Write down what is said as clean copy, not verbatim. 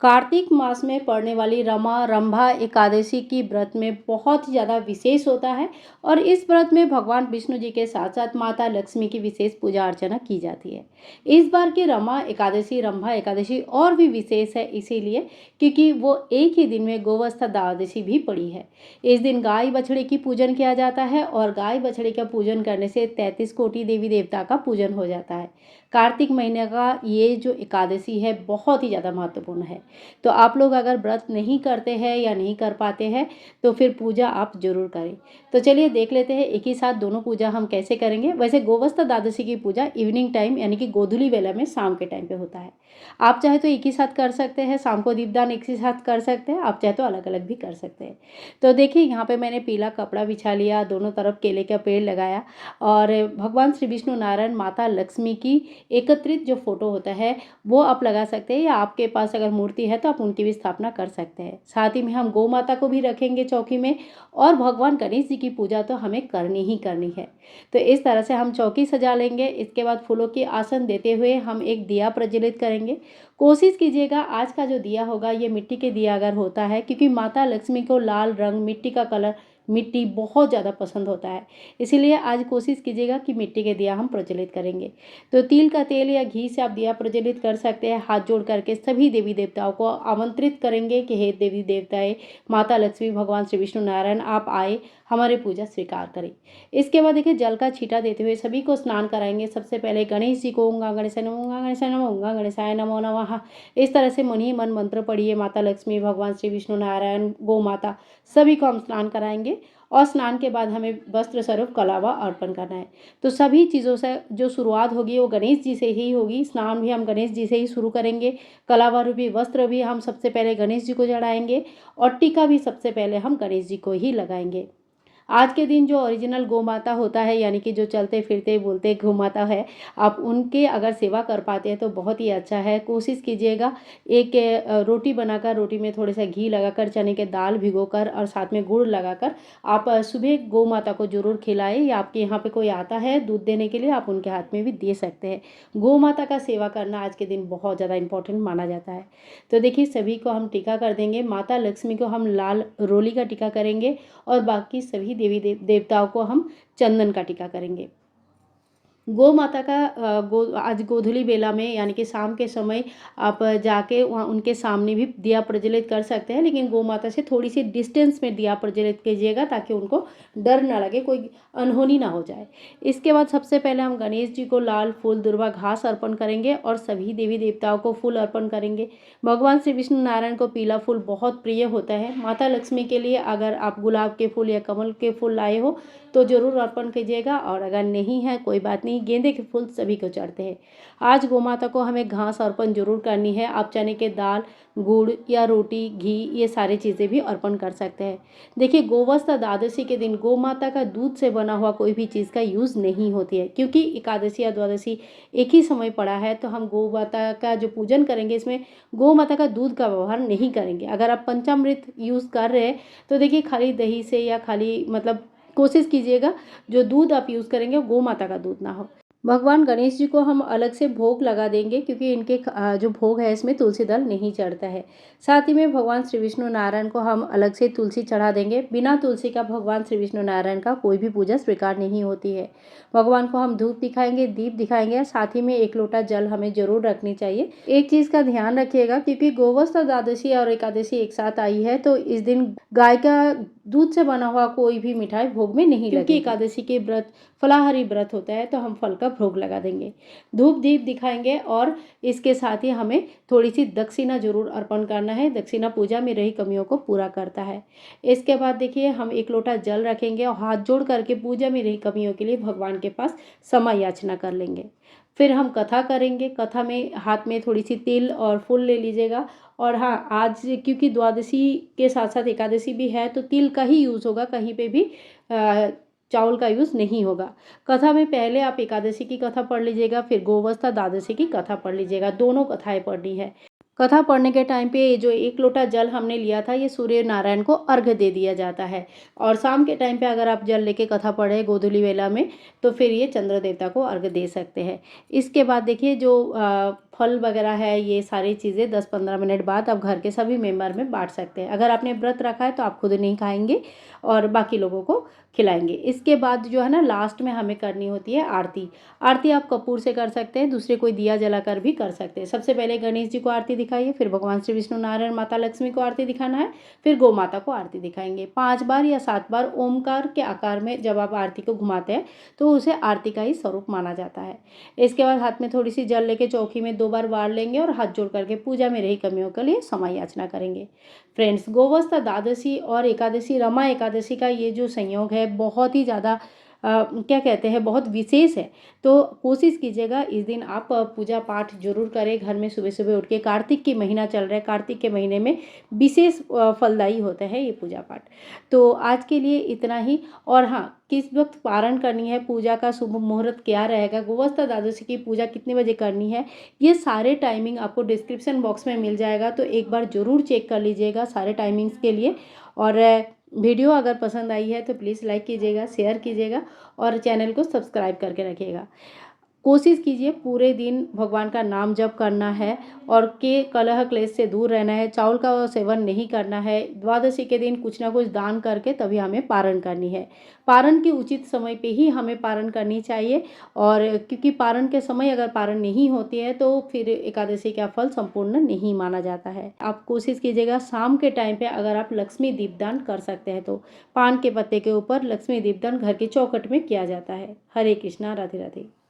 कार्तिक मास में पड़ने वाली रमा रंभा एकादशी की व्रत में बहुत ही ज़्यादा विशेष होता है और इस व्रत में भगवान विष्णु जी के साथ साथ माता लक्ष्मी की विशेष पूजा अर्चना की जाती है। इस बार की रमा एकादशी रंभा एकादशी और भी विशेष है इसीलिए क्योंकि वो एक ही दिन में गोवस्था द्वादशी भी पड़ी है। इस दिन गाय बछड़े की पूजन किया जाता है और गाय बछड़े का पूजन करने से 33 कोटि देवी देवता का पूजन हो जाता है। कार्तिक महीने का ये जो एकादशी है बहुत ही ज़्यादा महत्वपूर्ण है। तो आप लोग अगर व्रत नहीं करते हैं या नहीं कर पाते हैं तो फिर पूजा आप जरूर करें। तो चलिए देख लेते हैं एक ही साथ दोनों पूजा हम कैसे करेंगे। वैसे गोवस्था द्वादशी की पूजा इवनिंग टाइम यानी कि गोधूली वेला में शाम के टाइम पे होता है। आप चाहे तो एक ही साथ कर सकते हैं, शाम को दीपदान एक ही साथ कर सकते हैं, आप चाहे तो अलग अलग भी कर सकते हैं। तो देखिए यहाँ पे मैंने पीला कपड़ा बिछा लिया, दोनों तरफ केले का पेड़ लगाया और भगवान श्री विष्णु नारायण माता लक्ष्मी की एकत्रित जो फोटो होता है वो आप लगा सकते हैं या आपके पास अगर मूर्ति है तो आप उनकी भी स्थापना कर सकते हैं। साथ ही में हम गौ माता को भी रखेंगे चौकी में और भगवान गणेश जी की पूजा तो हमें करनी ही करनी है। तो इस तरह से हम चौकी सजा लेंगे। इसके बाद फूलों की आसन देते हुए हम एक दिया प्रज्वलित करेंगे। कोशिश कीजिएगा आज का जो दिया होगा ये मिट्टी के दिया अगर होता है, क्योंकि माता लक्ष्मी को लाल रंग मिट्टी का कलर मिट्टी बहुत ज़्यादा पसंद होता है, इसीलिए आज कोशिश कीजिएगा कि मिट्टी के दिया हम प्रज्वलित करेंगे। तो तिल का तेल या घी से आप दिया प्रज्वलित कर सकते हैं। हाथ जोड़ करके सभी देवी देवताओं को आमंत्रित करेंगे कि हे देवी देवताएं, माता लक्ष्मी, भगवान श्री विष्णु नारायण आप आए, हमारी पूजा स्वीकार करें। इसके बाद देखिए जल का छींटा देते हुए सभी को स्नान कराएंगे। सबसे पहले गणेश जी को ओम गणेशाय नमः, ओम गणेशाय नमः, ओम गणेशाय नमो नमः। इस तरह से मन ही मन मंत्र पढ़िए। माता लक्ष्मी, भगवान श्री विष्णु नारायण, गौ माता सभी को हम स्नान कराएंगे और स्नान के बाद हमें वस्त्र स्वरूप कलावा अर्पण करना है। तो सभी चीज़ों से जो शुरुआत होगी वो गणेश जी से ही होगी। स्नान भी हम गणेश जी से ही शुरू करेंगे। कलावा रूपी वस्त्र भी हम सबसे पहले गणेश जी को चढ़ाएंगे और टीका भी सबसे पहले हम गणेश जी को ही लगाएंगे। आज के दिन जो ओरिजिनल गौ माता होता है यानी कि जो चलते फिरते बोलते गौ माता है, आप उनके अगर सेवा कर पाते हैं तो बहुत ही अच्छा है। कोशिश कीजिएगा एक रोटी बनाकर, रोटी में थोड़ा सा घी लगाकर, चने के दाल भिगोकर और साथ में गुड़ लगाकर आप सुबह गौ माता को जरूर खिलाएं। या आपके यहाँ पे कोई आता है दूध देने के लिए, आप उनके हाथ में भी दे सकते हैं। गौ माता का सेवा करना आज के दिन बहुत ज़्यादा इंपॉर्टेंट माना जाता है। तो देखिए सभी को हम टीका कर देंगे। माता लक्ष्मी को हम लाल रोली का टीका करेंगे और बाकी सभी देवी देवताओं को हम चंदन का टीका करेंगे। गौ माता का आज गोधूली बेला में यानी कि शाम के समय आप जाके वहाँ उनके सामने भी दिया प्रज्वलित कर सकते हैं, लेकिन गौ माता से थोड़ी सी डिस्टेंस में दिया प्रज्वलित कीजिएगा ताकि उनको डर ना लगे, कोई अनहोनी ना हो जाए। इसके बाद सबसे पहले हम गणेश जी को लाल फूल दुर्वा घास अर्पण करेंगे और सभी देवी देवताओं को फूल अर्पण करेंगे। भगवान श्री विष्णु नारायण को पीला फूल बहुत प्रिय होता है। माता लक्ष्मी के लिए अगर आप गुलाब के फूल या कमल के फूल लाए हो तो जरूर अर्पण कीजिएगा, और अगर नहीं है कोई बात नहीं, गेंदे के फूल सभी को चढ़ते हैं। आज गौ माता को हमें घास अर्पण जरूर करनी है। आप चने के दाल, गुड़ या रोटी, घी ये सारी चीज़ें भी अर्पण कर सकते हैं। देखिए गोवस्था द्वादशी के दिन गौ माता का दूध से बना हुआ कोई भी चीज़ का यूज़ नहीं होती है, क्योंकि एकादशी या द्वादशी एक ही समय पड़ा है। तो हम गौ माता का जो पूजन करेंगे इसमें गौ माता का दूध का व्यवहार नहीं करेंगे। अगर आप पंचामृत यूज़ कर रहे हैं तो देखिए खाली दही से या खाली मतलब कोशिश कीजिएगा जो दूध आप यूज़ करेंगे वो गौ माता का दूध ना हो। भगवान गणेश जी को हम अलग से भोग लगा देंगे, क्योंकि इनके जो भोग है इसमें तुलसी दल नहीं चढ़ता है। साथ ही में भगवान श्री विष्णु नारायण को हम अलग से तुलसी चढ़ा देंगे। बिना तुलसी का भगवान श्री विष्णु नारायण का कोई भी पूजा स्वीकार नहीं होती है। भगवान को हम धूप दिखाएंगे, दीप दिखाएंगे, साथ ही में एक लोटा जल हमें जरूर रखनी चाहिए। एक चीज़ का ध्यान रखिएगा, क्योंकि गोवस्था द्वादशी और एकादशी एक साथ आई है तो इस दिन गाय का दूध से बना हुआ कोई भी मिठाई भोग में नहीं लगेगी। क्योंकि एकादशी के व्रत फलाहारी व्रत होता है तो हम फल का भोग लगा देंगे, धूप दीप दिखाएंगे और इसके साथ ही हमें थोड़ी सी दक्षिणा जरूर अर्पण करना है। दक्षिणा पूजा में रही कमियों को पूरा करता है। इसके बाद देखिए हम एक लोटा जल रखेंगे और हाथ जोड़ करके पूजा में रही कमियों के लिए भगवान के पास क्षमा याचना कर लेंगे। फिर हम कथा करेंगे। कथा में हाथ में थोड़ी सी तिल और फूल ले लीजिएगा। और हाँ, आज क्योंकि द्वादशी के साथ साथ एकादशी भी है तो तिल का ही यूज़ होगा, कहीं पे भी चावल का यूज़ नहीं होगा। कथा में पहले आप एकादशी की कथा पढ़ लीजिएगा, फिर गोवस्था द्वादशी की कथा पढ़ लीजिएगा, दोनों कथाएं पढ़नी है। कथा पढ़ने के टाइम पे जो 1 लोटा जल हमने लिया था, ये सूर्य नारायण को अर्घ्य दे दिया जाता है। और शाम के टाइम पे अगर आप जल लेके कथा पढ़े गोधूली वेला में, तो फिर ये चंद्र देवता को अर्घ्य दे सकते हैं। इसके बाद देखिए जो फल वगैरह है, ये सारी चीज़ें 10-15 मिनट बाद आप घर के सभी मेंबर में बाँट सकते हैं। अगर आपने व्रत रखा है तो आप खुद नहीं खाएँगे और बाकी लोगों को खिलाएँगे। इसके बाद जो है ना, लास्ट में हमें करनी होती है आरती। आरती आप कपूर से कर सकते हैं, दूसरे कोई दिया जलाकर भी कर सकते हैं। सबसे पहले गणेश जी को आरती दिखाइए, फिर भगवान श्री विष्णु नारायण, माता लक्ष्मी को आरती दिखाना है, फिर गौ माता को आरती दिखाएँगे। 5 बार या 7 बार ओमकार के आकार में जब आप आरती को घुमाते हैं, तो उसे आरती का ही स्वरूप माना जाता है। इसके बाद हाथ में थोड़ी-सी जल लेके चौकी में 2 बार वार लेंगे और हाथ जोड़ करके पूजा में रही कमियों के लिए क्षमा याचना करेंगे। फ्रेंड्स, गोवस्था द्वादशी और एकादशी, रमा एकादशी का ये जो संयोग है, बहुत ही ज़्यादा क्या कहते हैं, बहुत विशेष है। तो कोशिश कीजिएगा इस दिन आप पूजा पाठ ज़रूर करें घर में। सुबह-सुबह उठ के, कार्तिक की महीना चल रहा है, कार्तिक के महीने में विशेष फलदायी होता है ये पूजा पाठ। तो आज के लिए इतना ही। और हाँ, किस वक्त पारण करनी है, पूजा का शुभ मुहूर्त क्या रहेगा, गोवस्था द्वादशी की पूजा कितने बजे करनी है, ये सारे टाइमिंग आपको डिस्क्रिप्शन बॉक्स में मिल जाएगा। तो एक बार ज़रूर चेक कर लीजिएगा सारे टाइमिंग्स के लिए। और वीडियो अगर पसंद आई है तो प्लीज़ लाइक कीजिएगा, शेयर कीजिएगा और चैनल को सब्सक्राइब करके रखिएगा। कोशिश कीजिए पूरे दिन भगवान का नाम जप करना है और के कलह क्लेश से दूर रहना है, चावल का सेवन नहीं करना है। द्वादशी के दिन कुछ ना कुछ दान करके तभी हमें पारण करनी है। पारण के उचित समय पे ही हमें पारण करनी चाहिए। और क्योंकि पारण के समय अगर पारण नहीं होती है तो फिर एकादशी का फल संपूर्ण नहीं माना जाता है। आप कोशिश कीजिएगा शाम के टाइम पे अगर आप लक्ष्मी दीपदान कर सकते हैं तो पान के पत्ते के ऊपर लक्ष्मी दीपदान घर की चौखट में किया जाता है। हरे कृष्णा, राधे राधे।